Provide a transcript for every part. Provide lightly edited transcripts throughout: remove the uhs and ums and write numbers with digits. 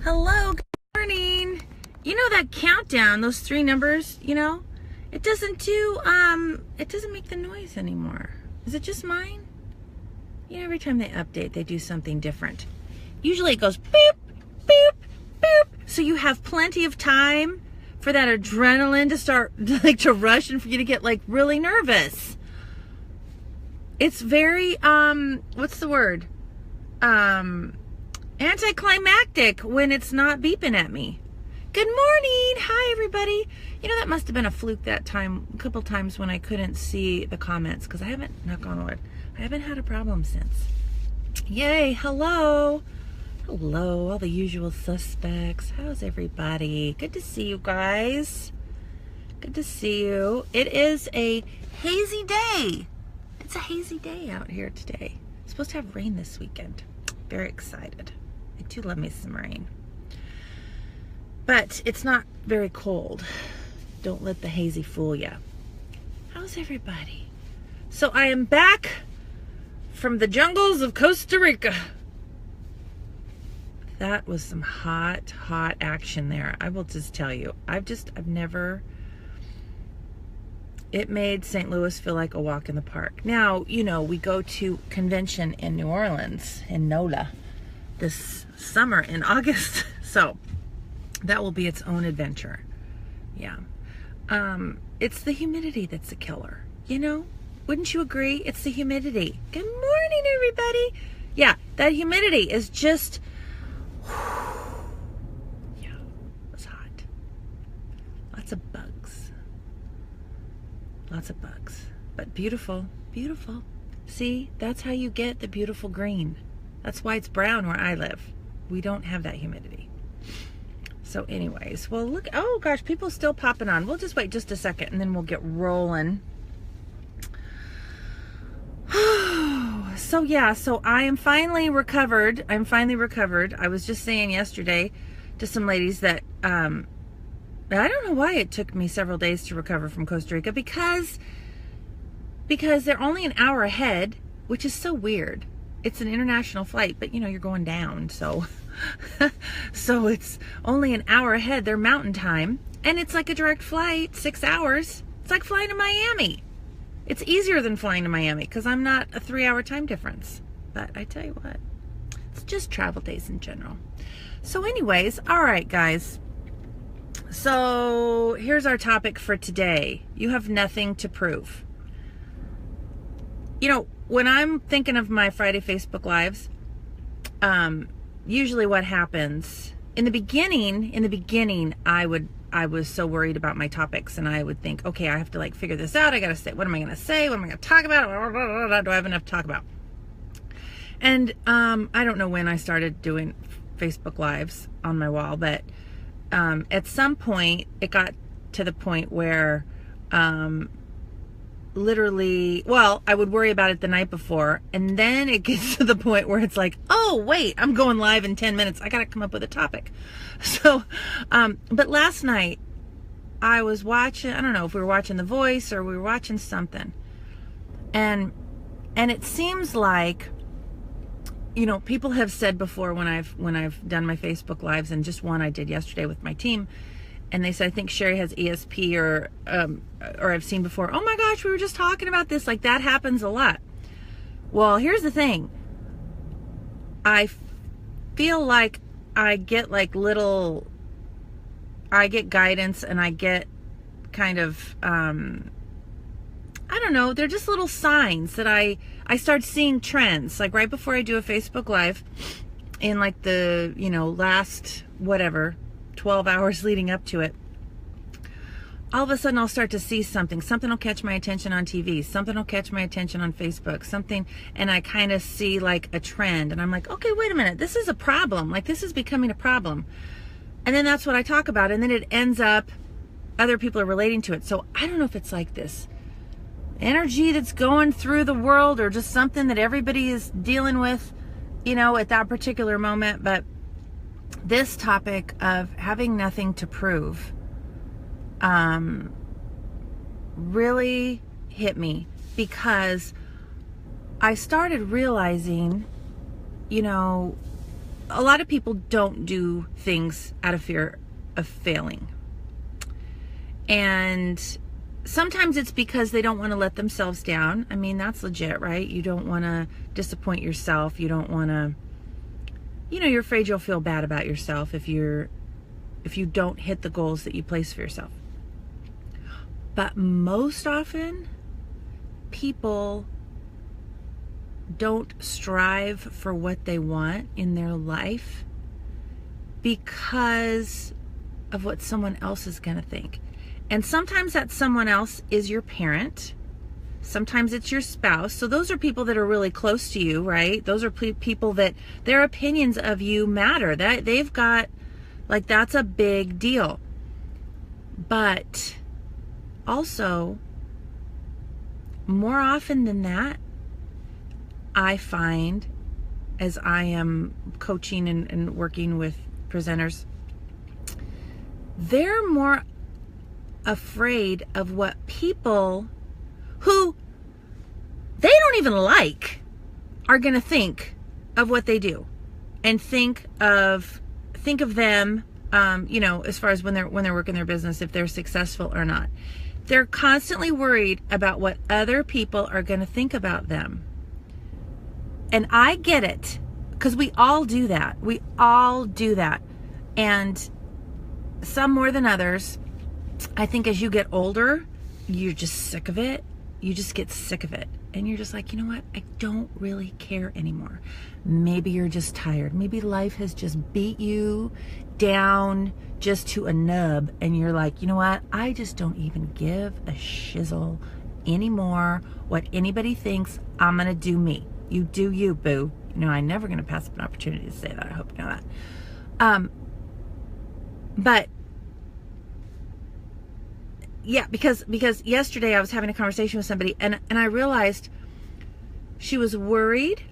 Hello, good morning. You know that countdown, those three numbers, it doesn't it doesn't make the noise anymore. Is it just mine? Every time they update, they do something different. Usually it goes boop, boop, boop. So you have plenty of time for that adrenaline to start to rush and for you to get really nervous. It's very, what's the word? Anticlimactic when it's not beeping at me. Good morning. Hi, everybody. That must have been a fluke that time, a couple times when I couldn't see the comments, because I haven't, knock on wood, I haven't had a problem since. Yay. Hello. Hello, all the usual suspects. How's everybody? Good to see you guys. Good to see you. It is a hazy day. It's a hazy day out here today. It's supposed to have rain this weekend. Very excited. I do love me some rain. But it's not very cold. Don't let the hazy fool you. How's everybody? So I am back from the jungles of Costa Rica. That was some hot, hot action there. I will just tell you. It made St. Louis feel like a walk in the park. Now, we go to convention in New Orleans, in NOLA, this summer in August. So that will be its own adventure. Yeah. It's the humidity that's a killer. Wouldn't you agree? It's the humidity. Good morning, everybody. Yeah, that humidity is just, yeah, it was hot. Lots of bugs. Lots of bugs. But beautiful, beautiful. See, that's how you get the beautiful green. That's why it's brown where I live. We don't have that humidity. So anyways, well, look, oh gosh, people still popping on. We'll just wait just a second and then we'll get rolling. So yeah, so I am finally recovered. I was just saying yesterday to some ladies that I don't know why it took me several days to recover from Costa Rica, because they're only an hour ahead, which is so weird. It's an international flight, but you're going down, so so it's only an hour ahead. They're mountain time, and it's like a direct flight, 6 hours. It's like flying to Miami. It's easier than flying to Miami because I'm not a 3-hour time difference. But I tell you what, it's just travel days in general. So anyways, all right, guys. So here's our topic for today. You have nothing to prove. When I'm thinking of my Friday Facebook Lives, usually what happens in the beginning, I was so worried about my topics, and I would think, okay, I have to figure this out. I got to say, what am I going to say? What am I going to talk about? Do I have enough to talk about? And I don't know when I started doing Facebook Lives on my wall, but at some point it got to the point where literally, well, I would worry about it the night before, and then it gets to the point where it's like, oh wait, I'm going live in 10 minutes. I got to come up with a topic. So, but last night I was watching, I don't know if we were watching The Voice or we were watching something, and it seems like, people have said before when I've done my Facebook Lives, and just one I did yesterday with my team, and they said, I think Sherry has ESP, or I've seen before, oh my gosh, we were just talking about this. That happens a lot. Well, here's the thing. I feel like I get I get guidance, and I get kind of, I don't know, they're just little signs that I start seeing trends. Right before I do a Facebook Live, in the, last, 12 hours leading up to it, all of a sudden I'll start to see something. Something will catch my attention on TV. Something will catch my attention on Facebook. Something, and I kind of see a trend, and I'm like, okay, wait a minute. This is a problem. This is becoming a problem. And then that's what I talk about, and then it ends up, other people are relating to it. So I don't know if it's this energy that's going through the world, or just something that everybody is dealing with, at that particular moment. But this topic of having nothing to prove really hit me, because I started realizing, a lot of people don't do things out of fear of failing. And sometimes it's because they don't want to let themselves down. I mean, that's legit, right? You don't want to disappoint yourself. You don't want to, you're afraid you'll feel bad about yourself if you don't hit the goals that you place for yourself. But most often, people don't strive for what they want in their life because of what someone else is going to think. And sometimes that someone else is your parent. Sometimes it's your spouse. So those are people that are really close to you, right? Those are people that their opinions of you matter. That they've got, like, that's a big deal. But also, more often than that, I find, as I am coaching and working with presenters, they're more afraid of what people who they don't even like are going to think of what they do, and think of them, as far as when they're working their business, if they're successful or not. They're constantly worried about what other people are going to think about them. And I get it, because we all do that. We all do that. And some more than others. I think as you get older, you're just sick of it. You just get sick of it. And you're just like, you know what? I don't really care anymore. Maybe you're just tired. Maybe life has just beat you down just to a nub. And you're like, you know what? I just don't even give a shizzle anymore what anybody thinks. I'm going to do me. You do you, boo. I'm never going to pass up an opportunity to say that. I hope you know that. But yeah, because yesterday I was having a conversation with somebody, and I realized she was worried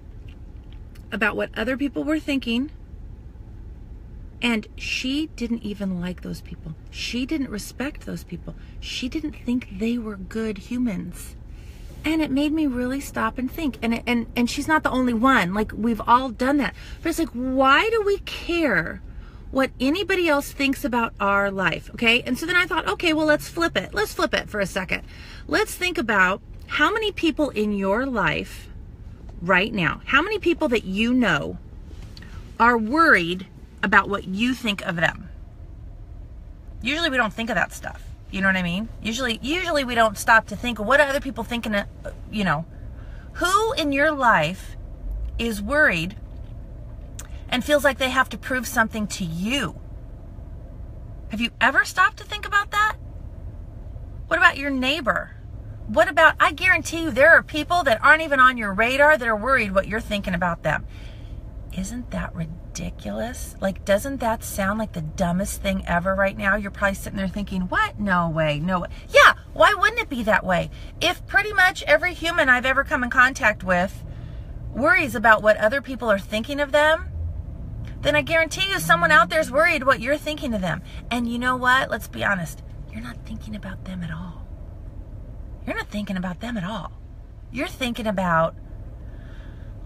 about what other people were thinking, and she didn't even like those people. She didn't respect those people. She didn't think they were good humans. And it made me really stop and think. And she's not the only one. Like, we've all done that. But it's like, why do we care what anybody else thinks about our life? Okay. And so then I thought, okay, well, let's flip it. Let's flip it for a second. Let's think about how many people in your life right now, how many people that you know are worried about what you think of them. Usually we don't think of that stuff. You know what I mean? Usually we don't stop to think of what are other people thinking of, Who in your life is worried and feels like they have to prove something to you? Have you ever stopped to think about that? What about your neighbor? What about, I guarantee you there are people that aren't even on your radar that are worried what you're thinking about them. Isn't that ridiculous? Like, doesn't that sound like the dumbest thing ever right now? You're probably sitting there thinking, what? No way, no way. Yeah, why wouldn't it be that way? If pretty much every human I've ever come in contact with worries about what other people are thinking of them, then I guarantee you someone out there is worried what you're thinking of them. And you know what? Let's be honest. You're not thinking about them at all. You're not thinking about them at all. You're thinking about,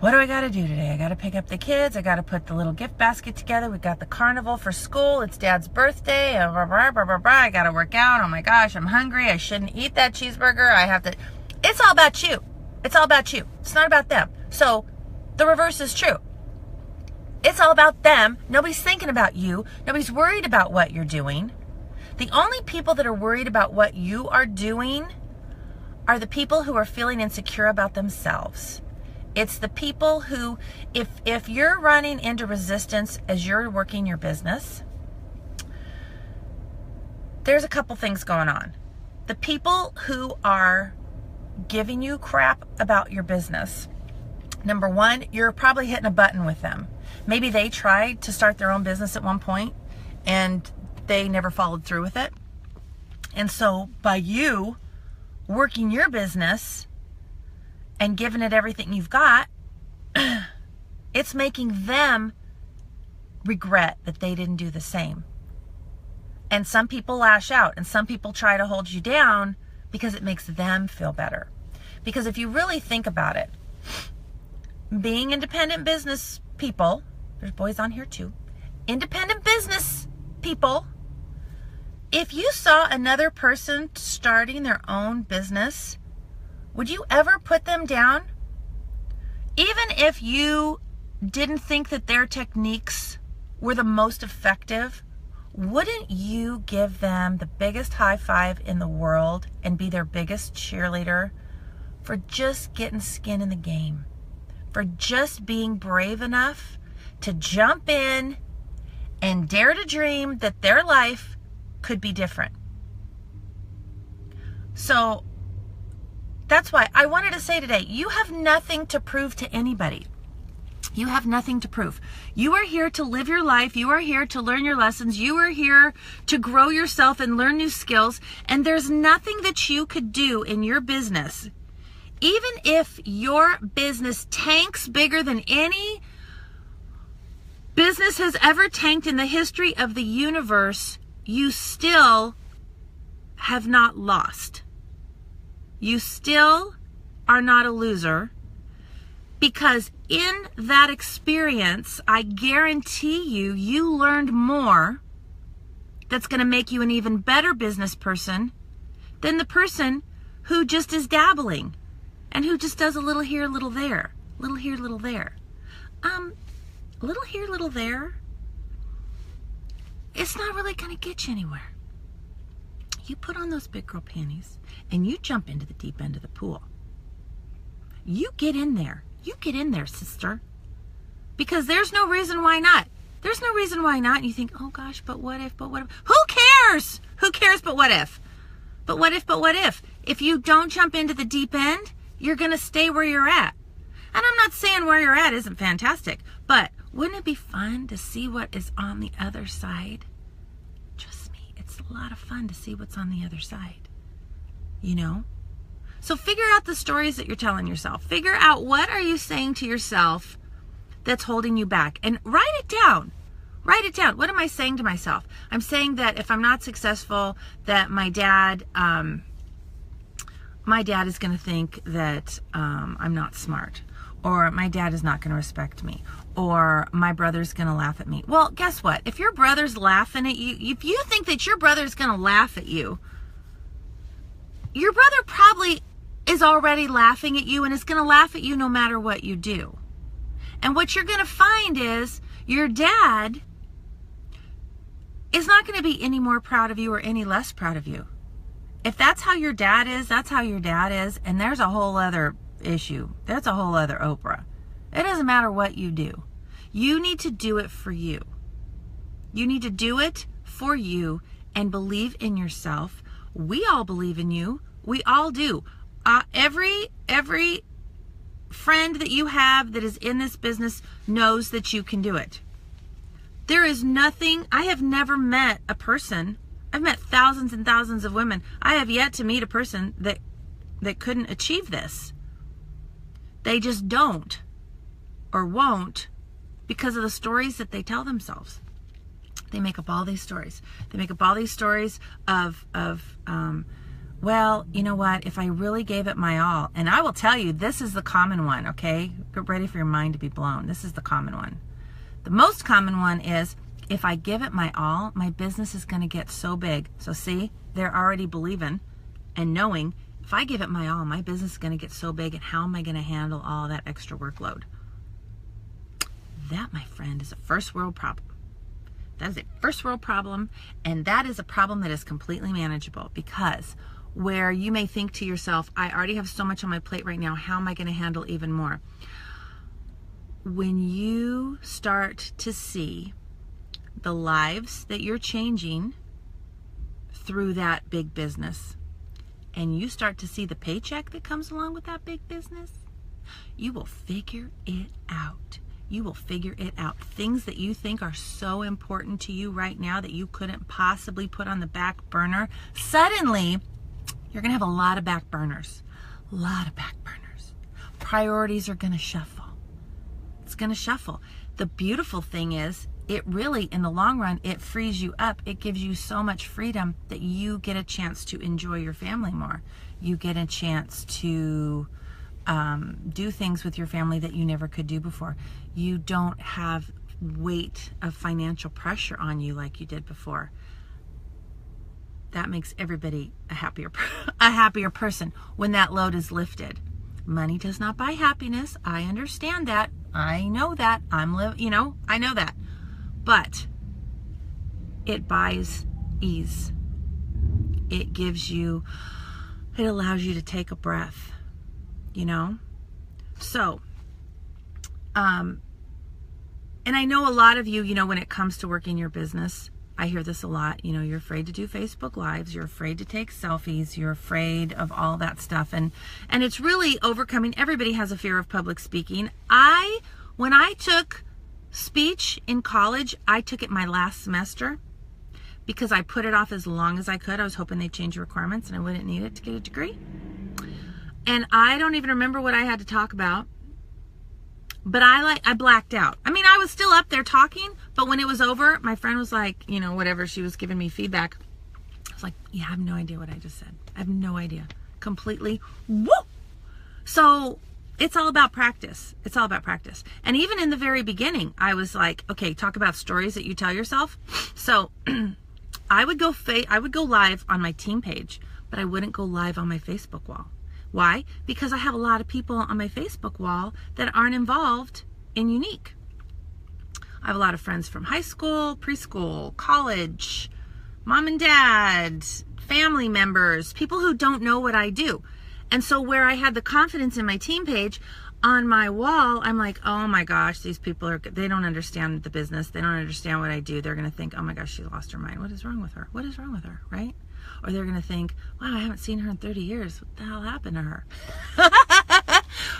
what do I got to do today? I got to pick up the kids. I got to put the little gift basket together. We got the carnival for school. It's Dad's birthday. I got to work out. Oh my gosh, I'm hungry. I shouldn't eat that cheeseburger. I have to. It's all about you. It's all about you. It's not about them. So the reverse is true. It's all about them. Nobody's thinking about you. Nobody's worried about what you're doing. The only people that are worried about what you are doing are the people who are feeling insecure about themselves. It's the people who, if you're running into resistance as you're working your business, there's a couple things going on. The people who are giving you crap about your business, number one, you're probably hitting a button with them. Maybe they tried to start their own business at one point and they never followed through with it. And so by you working your business and giving it everything you've got, it's making them regret that they didn't do the same. And some people lash out and some people try to hold you down because it makes them feel better. Because if you really think about it, being independent business people, There's boys on here too. Independent business people. If you saw another person starting their own business, would you ever put them down? Even if you didn't think that their techniques were the most effective, wouldn't you give them the biggest high five in the world and be their biggest cheerleader for just getting skin in the game, for just being brave enough to jump in and dare to dream that their life could be different? So that's why I wanted to say today, you have nothing to prove to anybody. You have nothing to prove. You are here to live your life. You are here to learn your lessons. You are here to grow yourself and learn new skills. And there's nothing that you could do in your business, even if your business tanks bigger than any business has ever tanked in the history of the universe, you still have not lost. You still are not a loser, because in that experience, I guarantee you, you learned more that's going to make you an even better business person than the person who just is dabbling and who just does a little here, a little there, little here, little there. Little here, little there. It's not really going to get you anywhere. You put on those big girl panties and you jump into the deep end of the pool. You get in there. You get in there, sister. Because there's no reason why not. There's no reason why not. And you think, oh gosh, but what if, but what if? Who cares? Who cares but what if? But what if, but what if? If you don't jump into the deep end, you're going to stay where you're at. And I'm not saying where you're at isn't fantastic, but wouldn't it be fun to see what is on the other side? Trust me, it's a lot of fun to see what's on the other side. You know? So figure out the stories that you're telling yourself. Figure out what are you saying to yourself that's holding you back, and write it down. Write it down. What am I saying to myself? I'm saying that if I'm not successful, that my dad is going to think that I'm not smart, or my dad is not going to respect me, or my brother's going to laugh at me. Well, guess what? If your brother's laughing at you, if you think that your brother's going to laugh at you, your brother probably is already laughing at you and is going to laugh at you no matter what you do. And what you're going to find is your dad is not going to be any more proud of you or any less proud of you. If that's how your dad is, that's how your dad is. And there's a whole other issue. That's a whole other Oprah. It doesn't matter what you do. You need to do it for you. You need to do it for you and believe in yourself. We all believe in you. We all do. Every friend that you have that is in this business knows that you can do it. There is nothing, I have never met a person, I've met thousands and thousands of women. I have yet to meet a person that couldn't achieve this. They just don't or won't because of the stories that they tell themselves. They make up all these stories. They make up all these stories of well, you know what, if I really gave it my all, and I will tell you, this is the common one, okay? Get ready for your mind to be blown. This is the common one. The most common one is, if I give it my all, my business is going to get so big. So see, they're already believing and knowing, if I give it my all, my business is going to get so big, and how am I going to handle all that extra workload? That, my friend, is a first world problem. That is a first world problem, and that is a problem that is completely manageable, because where you may think to yourself, I already have so much on my plate right now, how am I going to handle even more? When you start to see the lives that you're changing through that big business, and you start to see the paycheck that comes along with that big business, you will figure it out. You will figure it out. Things that you think are so important to you right now that you couldn't possibly put on the back burner, suddenly you're going to have a lot of back burners. A lot of back burners. Priorities are going to shuffle. It's going to shuffle. The beautiful thing is, it really, in the long run, it frees you up. It gives you so much freedom that you get a chance to enjoy your family more. You get a chance to do things with your family that you never could do before. You don't have weight of financial pressure on you like you did before. That makes everybody a happier person when that load is lifted. Money does not buy happiness. I understand that. I know that. I know that. But it buys ease. It allows you to take a breath, So, and I know a lot of you, when it comes to working your business, I hear this a lot, you're afraid to do Facebook Lives, you're afraid to take selfies, you're afraid of all that stuff. And it's really overcoming. Everybody has a fear of public speaking. When I took speech in college, I took it my last semester because I put it off as long as I could. I was hoping they'd change the requirements and I wouldn't need it to get a degree. And I don't even remember what I had to talk about. But I blacked out. I mean, I was still up there talking, but when it was over, my friend was like, whatever, she was giving me feedback. I was like, yeah, I have no idea what I just said. I have no idea. Completely. Woo! So it's all about practice. It's all about practice. And even in the very beginning, I was like, okay, talk about stories that you tell yourself. So I would go live on my team page, but I wouldn't go live on my Facebook wall. Why? Because I have a lot of people on my Facebook wall that aren't involved in Younique. I have a lot of friends from high school, preschool, college, mom and dad, family members, people who don't know what I do. And so where I had the confidence in my team page, on my wall, I'm like, oh my gosh, these people they don't understand the business. They don't understand what I do. They're going to think, oh my gosh, she lost her mind. What is wrong with her? What is wrong with her? Right? Or they're going to think, wow, I haven't seen her in 30 years. What the hell happened to her?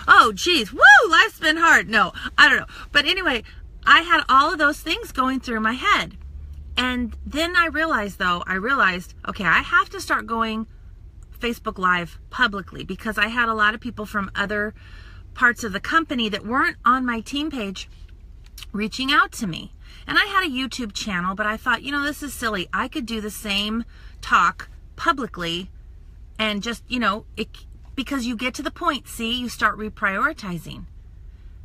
Oh, geez. Woo, life's been hard. No, I don't know. But anyway, I had all of those things going through my head. And then I realized, okay, I have to start going Facebook Live publicly because I had a lot of people from other parts of the company that weren't on my team page reaching out to me. And I had a YouTube channel, but I thought, this is silly. I could do the same talk publicly and just, because you get to the point, you start reprioritizing.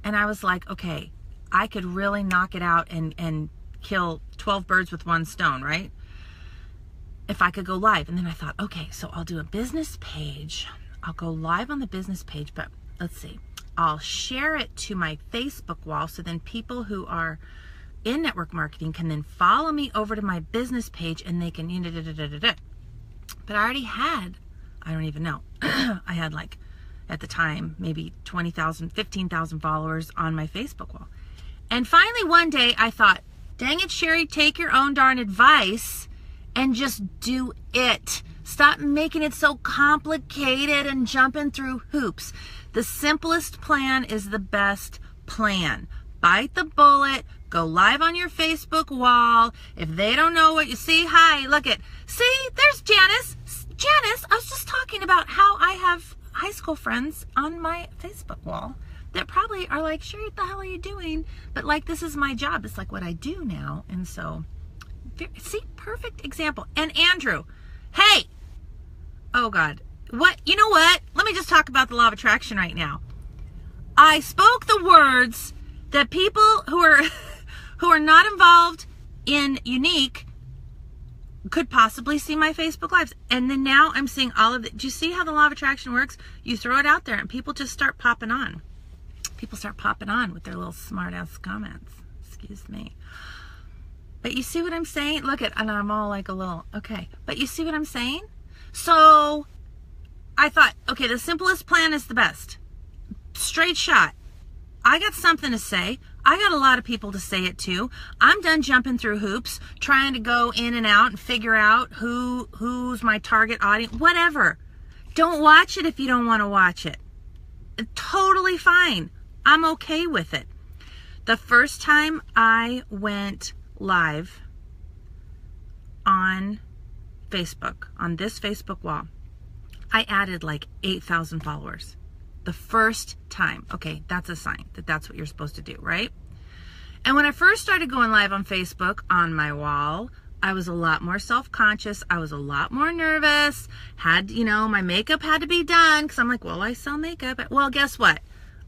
And I was like, okay, I could really knock it out and kill 12 birds with one stone, right? If I could go live. And then I thought, okay, so I'll do a business page. I'll go live on the business page, but let's see. I'll share it to my Facebook wall so then people who are in network marketing can then follow me over to my business page and they can But I already had, I don't even know, I had like at the time maybe 20,000, 15,000 followers on my Facebook wall. And finally one day I thought, dang it, Sherry, take your own darn advice and just do it. Stop making it so complicated and jumping through hoops. The simplest plan is the best plan. Bite the bullet. Go live on your Facebook wall. If they don't know what you see, hi, look at. See, there's Janice. Janice, I was just talking about how I have high school friends on my Facebook wall that probably are like, Sherry, what the hell are you doing? But like, this is my job. It's like what I do now. And so, see, perfect example. And Andrew, hey, oh God, what? You know what? Let me just talk about the law of attraction right now. I spoke the words that people who are not involved in Younique could possibly see my Facebook Lives. And then now I'm seeing all of it. Do you see how the law of attraction works? You throw it out there and people just start popping on. People start popping on with their little smart ass comments. Excuse me. But you see what I'm saying? Look at, and I'm all like a little, okay. But you see what I'm saying? So I thought, okay, the simplest plan is the best. Straight shot. I got something to say. I got a lot of people to say it to. I'm done jumping through hoops, trying to go in and out and figure out who's my target audience, whatever. Don't watch it if you don't want to watch it. Totally fine. I'm okay with it. The first time I went live on Facebook, on this Facebook wall, I added like 8,000 followers. The first time. Okay, that's a sign that that's what you're supposed to do, right? And when I first started going live on Facebook on my wall, I was a lot more self-conscious. I was a lot more nervous. My makeup had to be done because I'm like, well, I sell makeup. Well, guess what?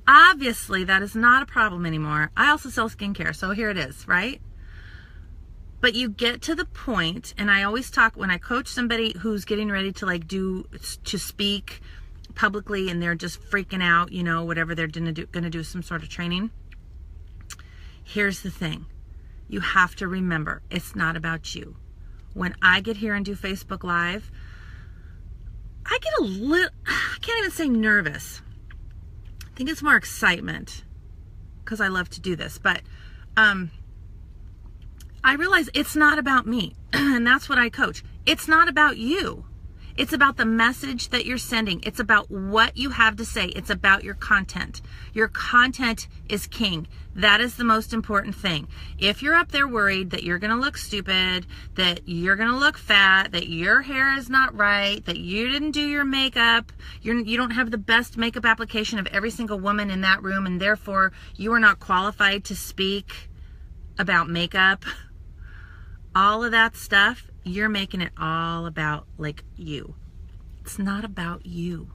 Obviously, that is not a problem anymore. I also sell skincare, so here it is, right? But you get to the point, and I always talk when I coach somebody who's getting ready to to speak publicly, and they're just freaking out, you know, whatever they're gonna do some sort of training. Here's the thing. You have to remember, it's not about you. When I get here and do Facebook Live, I get a little, I can't even say nervous. I think it's more excitement because I love to do this. But I realize it's not about me. And that's what I coach. It's not about you. It's about the message that you're sending. It's about what you have to say. It's about your content. Your content is king. That is the most important thing. If you're up there worried that you're going to look stupid, that you're going to look fat, that your hair is not right, that you didn't do your makeup, you don't have the best makeup application of every single woman in that room, and therefore you are not qualified to speak about makeup, all of that stuff, you're making it all about like you. It's not about you.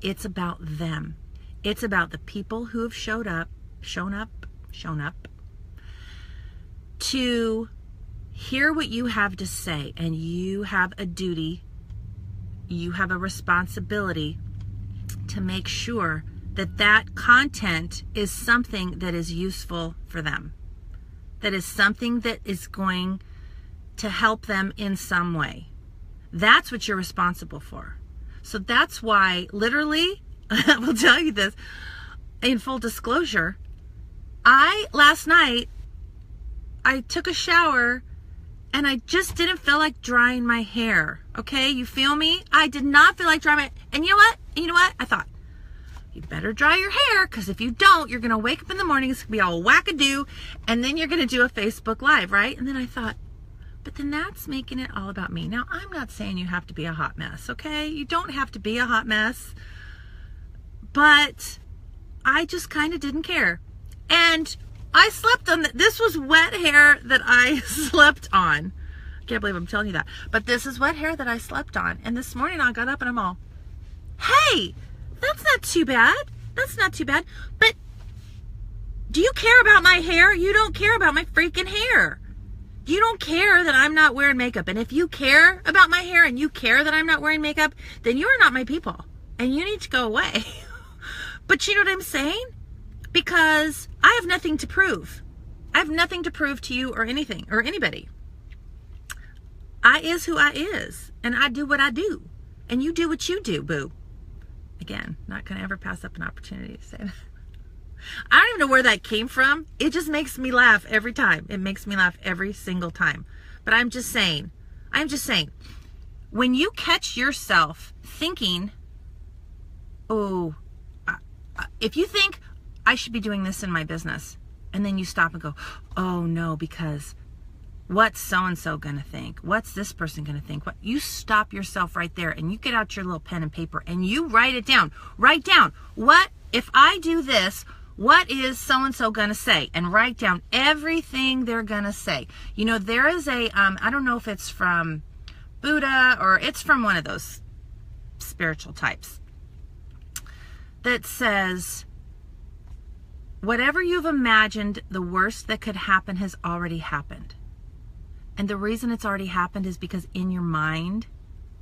It's about them. It's about the people who have shown up to hear what you have to say. And you have a duty, you have a responsibility to make sure that that content is something that is useful for them. That is something that is going to help them in some way. That's what you're responsible for. So that's why, literally, I will tell you this, in full disclosure, last night, I took a shower and I just didn't feel like drying my hair. Okay, you feel me? I did not feel like drying my, and you know what? I thought, you better dry your hair, because if you don't, you're going to wake up in the morning, it's going to be all wackadoo, and then you're going to do a Facebook Live, right? And then I thought, but then that's making it all about me. Now, I'm not saying you have to be a hot mess, okay? You don't have to be a hot mess. But I just kind of didn't care. And I slept on, this was wet hair that I slept on. I can't believe I'm telling you that. But this is wet hair that I slept on. And this morning I got up and I'm all, hey, that's not too bad. That's not too bad. But do you care about my hair? You don't care about my freaking hair. You don't care that I'm not wearing makeup. And if you care about my hair and you care that I'm not wearing makeup, then you are not my people. And you need to go away. But you know what I'm saying? Because I have nothing to prove. I have nothing to prove to you or anything or anybody. I is who I is. And I do what I do. And you do what you do, boo. Again, not going to ever pass up an opportunity to say that. I don't even know where that came from. It just makes me laugh every time. It makes me laugh every single time. But I'm just saying, when you catch yourself thinking, oh, if you think I should be doing this in my business, and then you stop and go, oh no, because what's so-and-so going to think? What's this person going to think? What? You stop yourself right there and you get out your little pen and paper and you write it down. Write down, what if I do this? What is so-and-so going to say? And write down everything they're going to say. You know, there is a, I don't know if it's from Buddha or it's from one of those spiritual types that says, whatever you've imagined, the worst that could happen has already happened. And the reason it's already happened is because in your mind,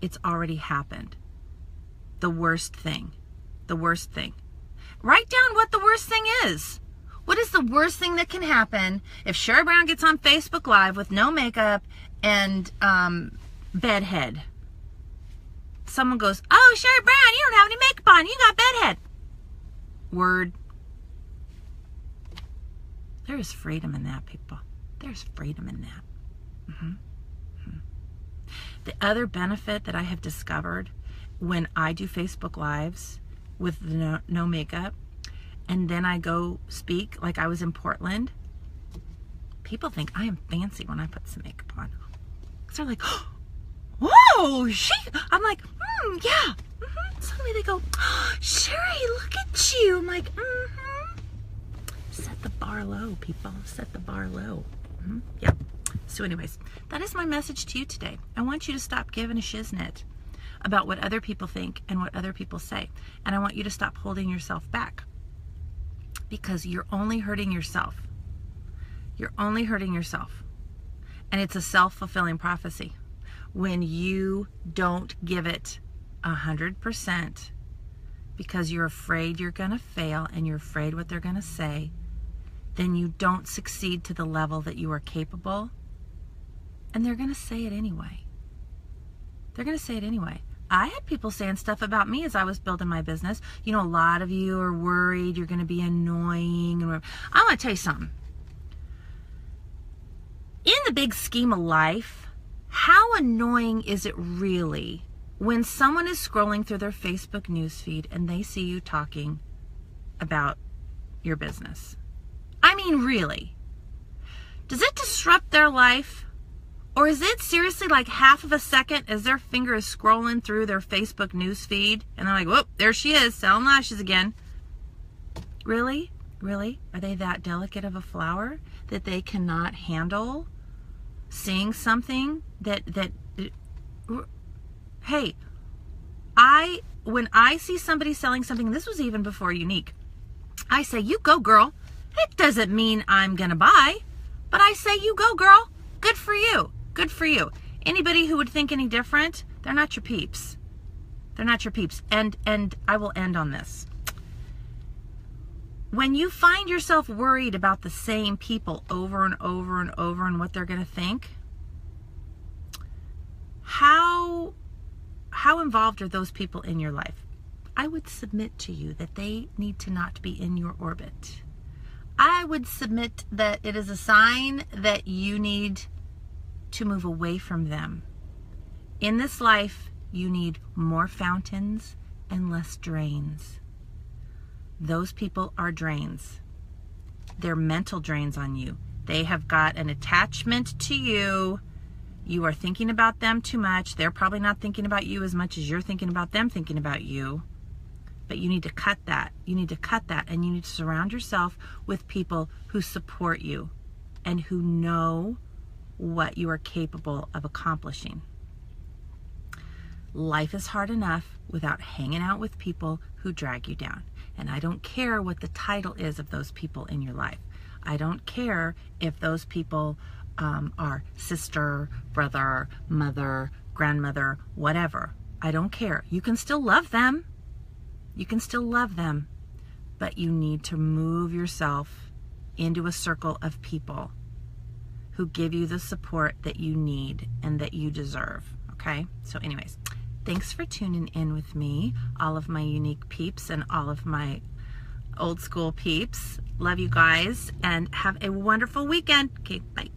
it's already happened. The worst thing. The worst thing. Write down what the worst thing is. What is the worst thing that can happen if Sherry Brown gets on Facebook Live with no makeup and bedhead? Someone goes, oh, Sherry Brown, you don't have any makeup on. You got bedhead. Word. There is freedom in that, people. There's freedom in that. The other benefit that I have discovered when I do Facebook Lives with no makeup, and then I go speak, like I was in Portland, people think I am fancy when I put some makeup on. So they're like, whoa, I'm like, yeah. Suddenly they go, oh, Sherry, look at you. I'm like, Set the bar low, people. Set the bar low. Yeah. So anyways, that is my message to you today. I want you to stop giving a shiznit about what other people think and what other people say. And I want you to stop holding yourself back. because you're only hurting yourself. You're only hurting yourself. And it's a self-fulfilling prophecy. When you don't give it 100% because you're afraid you're going to fail and you're afraid what they're going to say, then you don't succeed to the level that you are capable. And they're going to say it anyway. They're going to say it anyway. I had people saying stuff about me as I was building my business. You know, a lot of you are worried you're going to be annoying. I want to tell you something. In the big scheme of life, how annoying is it really when someone is scrolling through their Facebook newsfeed and they see you talking about your business? I mean, really? Does it disrupt their life? Or is it seriously like half of a second as their finger is scrolling through their Facebook newsfeed and they're like, whoop, there she is, selling lashes again. Really? Really? Are they that delicate of a flower that they cannot handle seeing something that hey, when I see somebody selling something, this was even before Younique, I say, you go, girl. It doesn't mean I'm gonna buy, but I say, you go, girl. Good for you. Good for you. Anybody who would think any different, they're not your peeps. They're not your peeps. And I will end on this. When you find yourself worried about the same people over and over and over and what they're going to think, how involved are those people in your life? I would submit to you that they need to not be in your orbit. I would submit that it is a sign that you need to move away from them. In this life, you need more fountains and less drains. Those people are drains. They're mental drains on you. They have got an attachment to you. You are thinking about them too much. They're probably not thinking about you as much as you're thinking about them thinking about you. But you need to cut that. You need to cut that, and you need to surround yourself with people who support you and who know what you are capable of accomplishing. Life is hard enough without hanging out with people who drag you down. And I don't care what the title is of those people in your life. I don't care if those people are sister, brother, mother, grandmother, whatever. I don't care. You can still love them. You can still love them. But you need to move yourself into a circle of people who give you the support that you need and that you deserve. Okay? So anyways, thanks for tuning in with me, all of my Younique peeps and all of my old school peeps. Love you guys and have a wonderful weekend. Okay, bye.